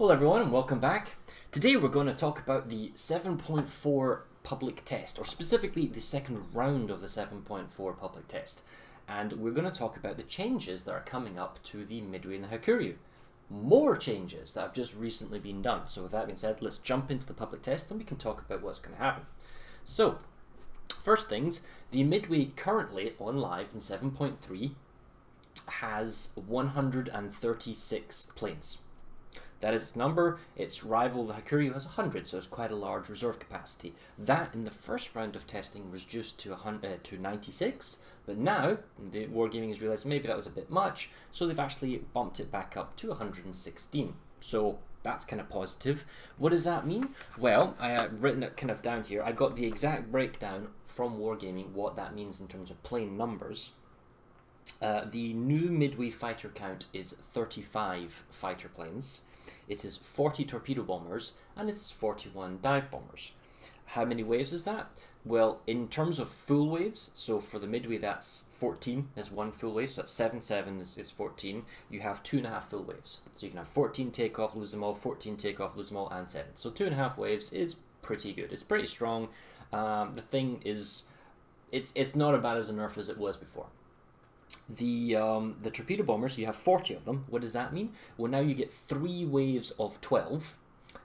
Hello everyone and welcome back. Today we're going to talk about the 7.4 public test, or specifically the second round of the 7.4 public test. And we're going to talk about the changes that are coming up to the Midway and the Hakuryu. More changes that have just recently been done. So with that being said, let's jump into the public test and we can talk about what's going to happen. So, first things, the Midway currently on live in 7.3 has 136 planes. That is its number. Its rival, the Hakuryu, has 100, so it's quite a large reserve capacity. That, in the first round of testing, was reduced to 96, but now, the Wargaming has realised maybe that was a bit much, so they've actually bumped it back up to 116. So, that's kind of positive. What does that mean? Well, I have written it kind of down here. I got the exact breakdown from Wargaming, what that means in terms of plane numbers. The new Midway fighter count is 35 fighter planes. It is 40 torpedo bombers and it's 41 dive bombers. How many waves is that? Well, in terms of full waves, so for the Midway that's 14 is one full wave, so that's 7 is 14. You have 2.5 full waves. So you can have 14 take off, lose them all, 14 take off, lose them all, and 7. So 2.5 waves is pretty good. It's pretty strong. The thing is, it's not as bad as a nerf as it was before. The torpedo bombers, you have 40 of them. What does that mean? Well, now you get 3 waves of 12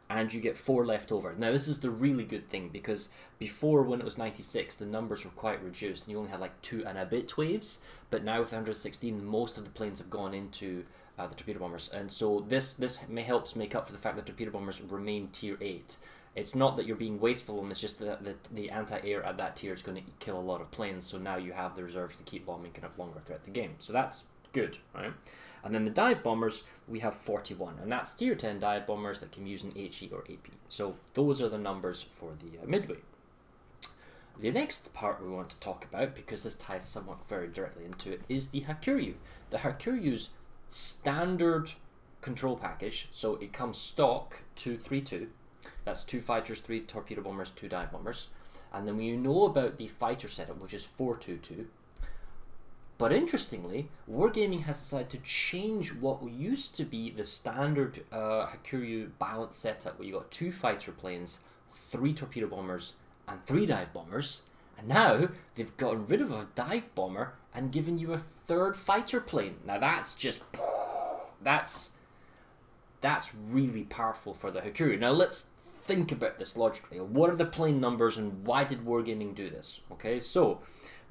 and you get 4 left over. Now this is the really good thing, because before, when it was 96, the numbers were quite reduced and you only had like 2 and a bit waves, but now with 116 most of the planes have gone into the torpedo bombers, and so this helps make up for the fact that torpedo bombers remain tier 8. It's not that you're being wasteful, and it's just that the anti-air at that tier is going to kill a lot of planes, so now you have the reserves to keep bombing kind of longer throughout the game. So that's good, right? And then the dive bombers, we have 41, and that's tier 10 dive bombers that can use an HE or AP. So those are the numbers for the Midway. The next part we want to talk about, because this ties somewhat very directly into it, is the Hakuryu. The Hakuryu's standard control package, so it comes stock 232. That's 2 fighters, 3 torpedo bombers, 2 dive bombers. And then we know about the fighter setup, which is 422. But interestingly, Wargaming has decided to change what used to be the standard Hakuryu balance setup, where you got 2 fighter planes, 3 torpedo bombers, and 3 dive bombers. And now they've gotten rid of a dive bomber and given you a 3rd fighter plane. Now that's just... That's really powerful for the Hakuryu. Now let's think about this logically. What are the plane numbers and why did Wargaming do this? Okay, so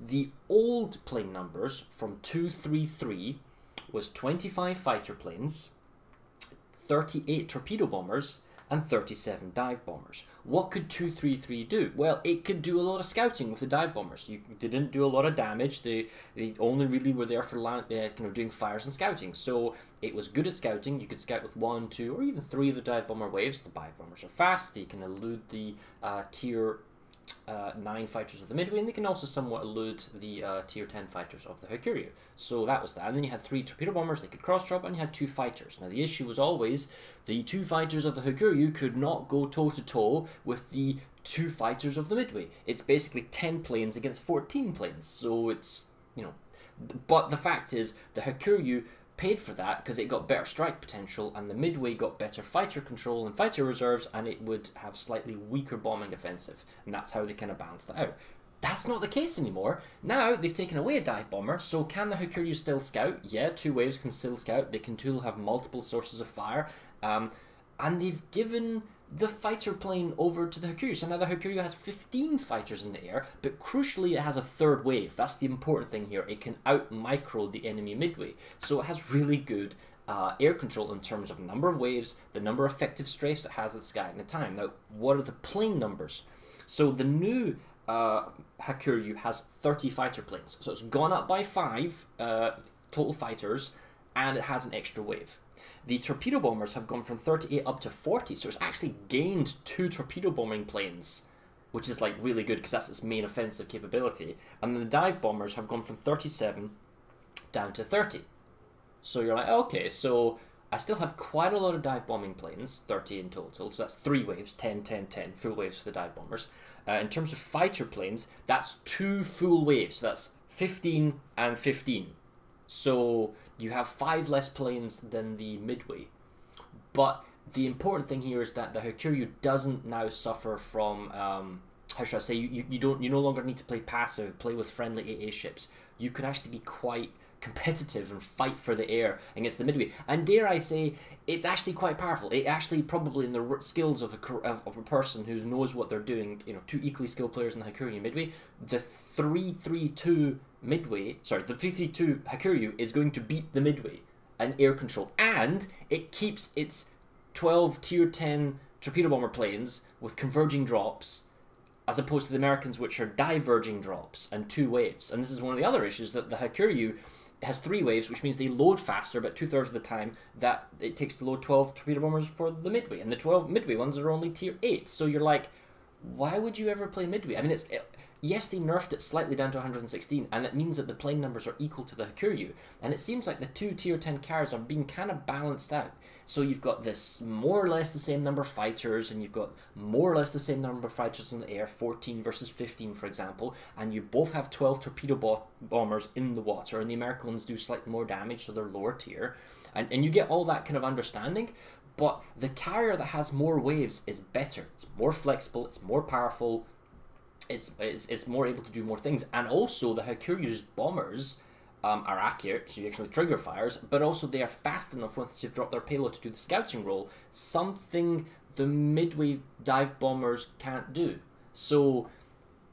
the old plane numbers from 233 was 25 fighter planes, 38 torpedo bombers, and 37 dive bombers. What could 233 do? Well, it could do a lot of scouting with the dive bombers. They didn't do a lot of damage. They only really were there for kind of doing fires and scouting. So it was good at scouting. You could scout with 1, 2, or even 3 of the dive bomber waves. The dive bombers are fast. They can elude the tier 9 fighters of the Midway, and they can also somewhat elude the tier 10 fighters of the Hakuryu. So that was that. And then you had 3 torpedo bombers, they could cross drop, and you had 2 fighters. Now the issue was always the 2 fighters of the Hakuryu could not go toe to toe with the 2 fighters of the Midway. It's basically 10 planes against 14 planes. So it's, you know, but the fact is the Hakuryu paid for that because it got better strike potential, and the Midway got better fighter control and fighter reserves, and it would have slightly weaker bombing offensive, and that's how they kind of balanced it out. That's not the case anymore. Now they've taken away a dive bomber, so can the Hakuryu still scout? Yeah, 2 waves can still scout. They can still have multiple sources of fire, and they've given the fighter plane over to the Hakuryu. So now the Hakuryu has 15 fighters in the air, but crucially it has a 3rd wave. That's the important thing here. It can out-micro the enemy Midway. So it has really good air control in terms of number of waves, the number of effective strafes it has at the sky and the time. Now, what are the plane numbers? So the new Hakuryu has 30 fighter planes. So it's gone up by 5 total fighters, and it has an extra wave. The torpedo bombers have gone from 38 up to 40, so it's actually gained 2 torpedo bombing planes, which is like really good because that's its main offensive capability. And then the dive bombers have gone from 37 down to 30. So you're like, okay, so I still have quite a lot of dive bombing planes, 30 in total, so that's 3 waves, 10, 10, 10, full waves for the dive bombers. In terms of fighter planes, that's 2 full waves, so that's 15 and 15. So you have 5 less planes than the Midway. But the important thing here is that the Hakuryu doesn't now suffer from how should I say, you no longer need to play passive, play with friendly AA ships. You can actually be quite competitive and fight for the air against the Midway. And dare I say, it's actually quite powerful. It actually probably in the skills of a person who knows what they're doing, you know, two equally skilled players in the Hakuryu and Midway, the 3-3-2 Midway, sorry, the 3-3-2 Hakuryu is going to beat the Midway and air control. And it keeps its 12 tier 10 torpedo bomber planes with converging drops, as opposed to the Americans, which are diverging drops and 2 waves. And this is one of the other issues, that the Hakuryu has 3 waves, which means they load faster, but 2/3 of the time that it takes to load 12 torpedo bombers for the Midway. And the 12 Midway ones are only tier 8. So you're like, why would you ever play Midway? I mean, yes, they nerfed it slightly down to 116, and that means that the plane numbers are equal to the Hakuryu. And it seems like the 2 tier 10 carriers are being kind of balanced out. So you've got this more or less the same number of fighters, and you've got more or less the same number of fighters in the air, 14 versus 15, for example, and you both have 12 torpedo bombers in the water, and the American ones do slightly more damage, so they're lower tier. And you get all that kind of understanding, but the carrier that has more waves is better. It's more flexible, it's more powerful, it's more able to do more things, and also the Hakuryu's bombers are accurate, so you actually trigger fires, but also they are fast enough once you've dropped their payload to do the scouting role, something the Midway dive bombers can't do. So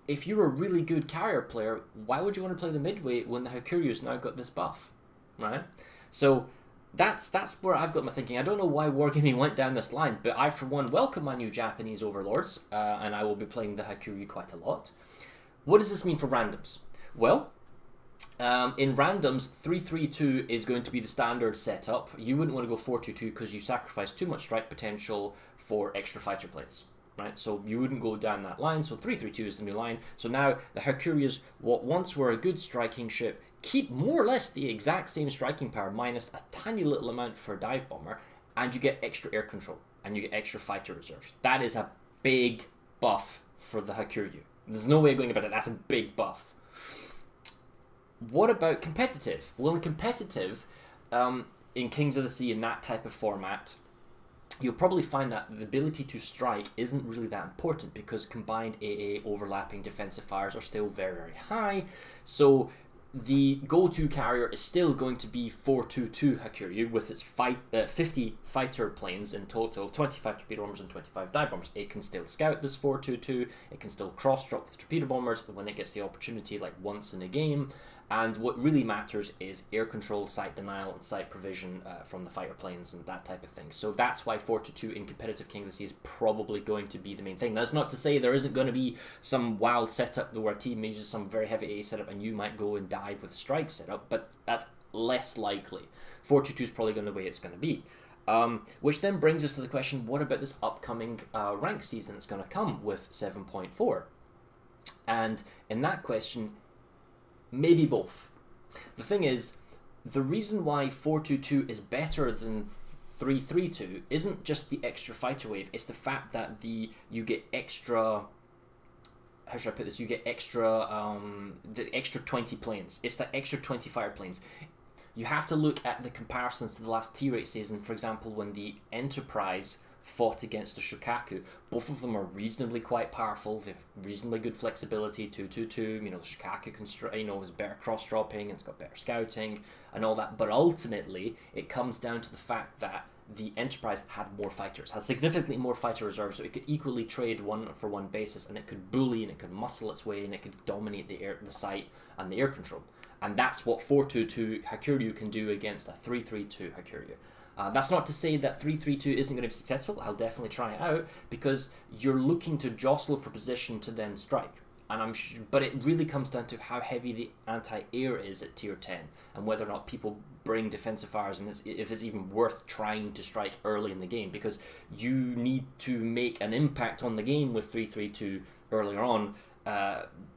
if you're a really good carrier player, why would you want to play the Midway when the Hakuryu's now got this buff, right? So that's where I've got my thinking. I don't know why Wargaming went down this line, but I, for one, welcome my new Japanese overlords, and I will be playing the Hakuryu quite a lot. What does this mean for randoms? Well, in randoms, 3-3-2 is going to be the standard setup. You wouldn't want to go 4-2-2 because you sacrifice too much strike potential for extra fighter planes, right? So you wouldn't go down that line. So 3-3-2 is the new line. So now the Hakuryus, what once were a good striking ship, keep more or less the exact same striking power minus a tiny little amount for a dive bomber, and you get extra air control and you get extra fighter reserves. That is a big buff for the Hakuryu. There's no way of going about it. That's a big buff. What about competitive? Well, in competitive, in Kings of the Sea, in that type of format, you'll probably find that the ability to strike isn't really that important because combined AA overlapping defensive fires are still very, very high. So the go-to carrier is still going to be 4-2-2 Hakuryu with its 50 fighter planes in total, 25 torpedo bombers and 25 dive bombers. It can still scout this 4-2-2, it can still cross-drop with torpedo bombers when it gets the opportunity, like once in a game. And what really matters is air control, sight denial, and sight provision from the fighter planes and that type of thing. So that's why 4-2 in competitive King of the Sea is probably going to be the main thing. That's not to say there isn't going to be some wild setup where a team uses some very heavy A setup and you might go and dive with a strike setup, but that's less likely. 4-2 is probably going to be the way it's going to be. Which then brings us to the question, what about this upcoming rank season that's going to come with 7.4? And in that question, maybe both. The thing is, the reason why 4-2-2 is better than 3-3-2 isn't just the extra fighter wave, it's the fact that you get extra, how should I put this, you get extra, the extra 20 planes. It's the extra 20 fighter planes. You have to look at the comparisons to the last Tier 8 season, for example, when the Enterprise fought against the Shokaku. Both of them are reasonably quite powerful. They have reasonably good flexibility. 2-2-2. You know, the Shokaku can, is better cross-dropping. It's got better scouting and all that. But ultimately, it comes down to the fact that the Enterprise had more fighters, had significantly more fighter reserves, so it could equally trade one-for-one basis, and it could bully and it could muscle its way and it could dominate the sight and the air control. And that's what 4-2-2 Hakuryu can do against a 3-3-2 Hakuryu. That's not to say that 3-3-2 isn't going to be successful. I'll definitely try it out because you're looking to jostle for position to then strike. And but it really comes down to how heavy the anti-air is at tier 10 and whether or not people bring defensive fires and if it's even worth trying to strike early in the game, because you need to make an impact on the game with 3-3-2 earlier on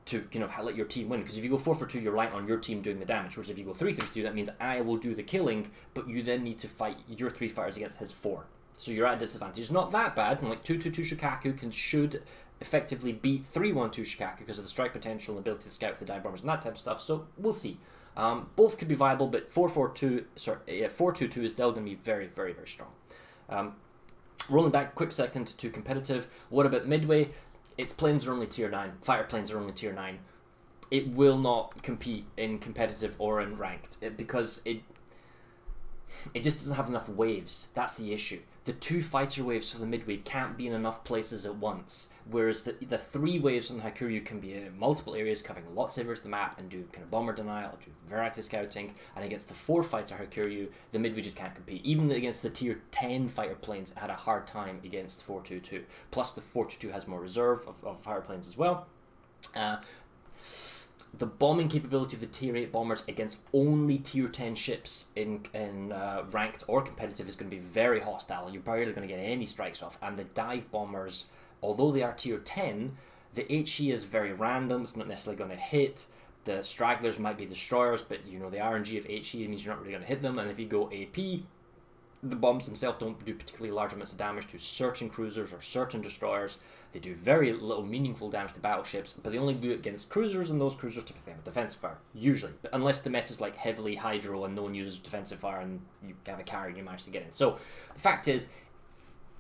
to let your team win. Because if you go 4-4-2, you're relying on your team doing the damage, whereas if you go 3-3-2, that means I will do the killing, but you then need to fight your 3 fighters against his 4. So you're at a disadvantage. It's not that bad. Like 2-2-2 Shokaku should effectively beat 3-1-2 Shokaku because of the strike potential and ability to scout with the dive bombers and that type of stuff. So we'll see. Both could be viable, but 4-2-2 is still going to be very, very, very strong. Rolling back, quick second to competitive. What about Midway? Its planes are only tier 9. Fighter planes are only tier 9. It will not compete in competitive or in ranked because it just doesn't have enough waves. That's the issue. The 2 fighter waves for the Midway can't be in enough places at once, whereas the 3 waves on the Hakuryu can be in multiple areas, covering lots of areas of the map, and do kind of bomber denial, do very active scouting, and against the 4 fighter Hakuryu, the Midway just can't compete. Even against the tier 10 fighter planes, it had a hard time against 422. Plus the 422 has more reserve of fighter planes as well. The bombing capability of the tier 8 bombers against only tier 10 ships in ranked or competitive is going to be very hostile. You're barely going to get any strikes off. And the dive bombers, although they are tier 10, the HE is very random. It's not necessarily going to hit. The stragglers might be destroyers, but you know the RNG of HE means you're not really going to hit them. And if you go AP, the bombs themselves don't do particularly large amounts of damage to certain cruisers or certain destroyers. They do very little meaningful damage to battleships, but they only do it against cruisers, and those cruisers typically have a defensive fire, usually. But unless the meta's like heavily hydro and no one uses defensive fire and you have a carry and you manage to get in. So the fact is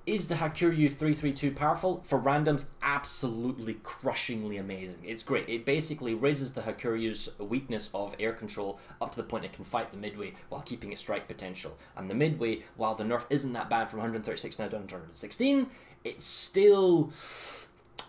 the Hakuryu 332 powerful? For randoms, absolutely crushingly amazing. It's great. It basically raises the Hakuryu's weakness of air control up to the point it can fight the Midway while keeping its strike potential. And the Midway, while the nerf isn't that bad from 136 now down to 116, it's still...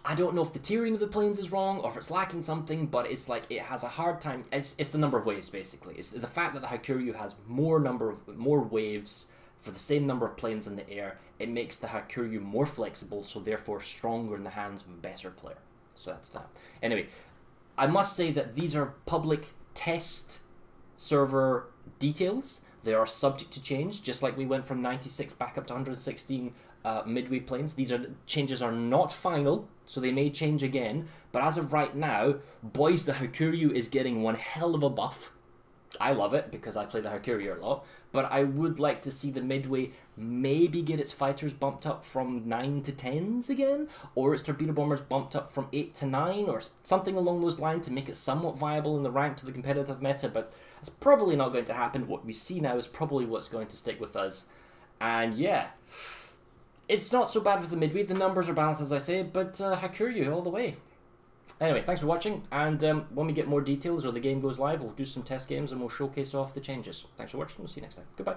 I don't know if the tiering of the planes is wrong or if it's lacking something, but it's like it has a hard time. It's the number of waves, basically. It's the fact that the Hakuryu has more waves for the same number of planes in the air. It makes the Hakuryu more flexible, so therefore stronger in the hands of a better player. So that's that. Anyway, I must say that these are public test server details. They are subject to change, just like we went from 96 back up to 116 Midway planes. These changes are not final, so they may change again. But as of right now, boys, the Hakuryu is getting one hell of a buff. I love it because I play the Hakuryu a lot, but I would like to see the Midway maybe get its fighters bumped up from 9 to 10s again, or its torpedo bombers bumped up from 8 to 9, or something along those lines to make it somewhat viable in the rank to the competitive meta, but that's probably not going to happen. What we see now is probably what's going to stick with us, and yeah, it's not so bad with the Midway. The numbers are balanced, as I say, but Hakuryu all the way. Anyway, thanks for watching, and when we get more details or the game goes live, we'll do some test games and we'll showcase off the changes. Thanks for watching, we'll see you next time. Goodbye.